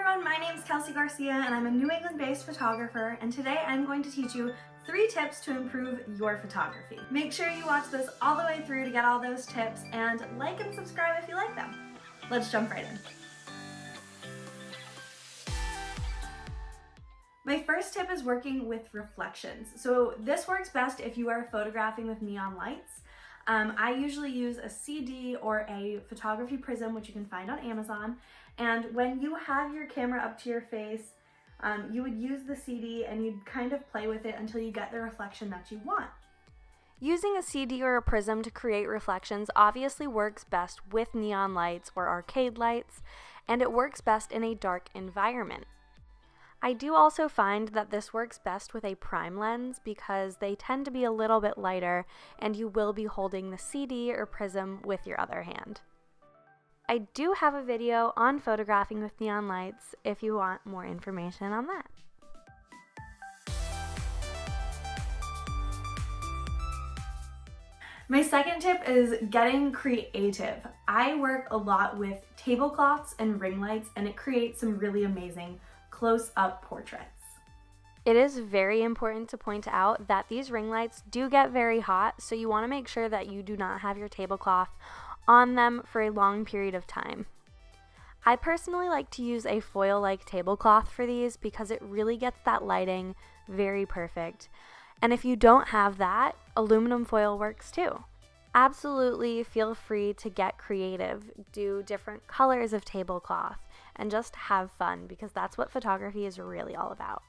everyone, my name is Garcia and I'm a New England-based photographer, and today I'm going to teach you 3 tips to improve your photography. Make sure you watch this all the way through to get all those tips, and like and subscribe if you like them. Let's jump right in. My first tip is working with reflections. So this works best if you are photographing with neon lights. I usually use a CD or a photography prism, which you can find on Amazon. And when you have your camera up to your face, you would use the CD and you'd kind of play with it until you get the reflection that you want. Using a CD or a prism to create reflections obviously works best with neon lights or arcade lights, and it works best in a dark environment. I do also find that this works best with a prime lens because they tend to be a little bit lighter and you will be holding the CD or prism with your other hand. I do have a video on photographing with neon lights if you want more information on that. My second tip is getting creative. I work a lot with tablecloths and ring lights, and it creates some really amazing close-up portraits. It is very important to point out that these ring lights do get very hot, so you want to make sure that you do not have your tablecloth on them for a long period of time. I personally like to use a foil-like tablecloth for these because it really gets that lighting very perfect. And if you don't have that, aluminum foil works too. Absolutely feel free to get creative, do different colors of tablecloth, and just have fun because that's what photography is really all about.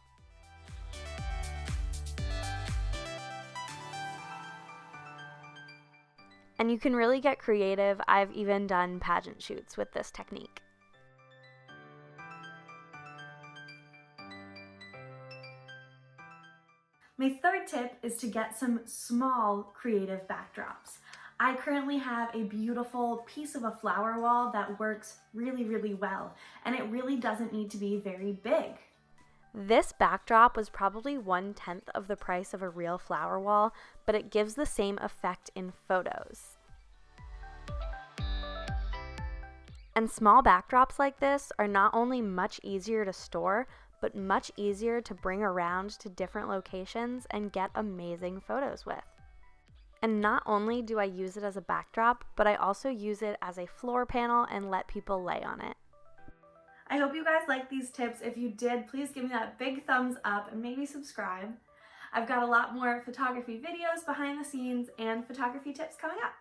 And you can really get creative. I've even done pageant shoots with this technique. My third tip is to get some small creative backdrops. I currently have a beautiful piece of a flower wall that works really well, and it really doesn't need to be very big. This backdrop was probably 1/10 of the price of a real flower wall, but it gives the same effect in photos. And small backdrops like this are not only much easier to store, but much easier to bring around to different locations and get amazing photos with. And not only do I use it as a backdrop, but I also use it as a floor panel and let people lay on it. I hope you guys liked these tips. If you did, please give me that big thumbs up and maybe subscribe. I've got a lot more photography videos, behind the scenes, and photography tips coming up.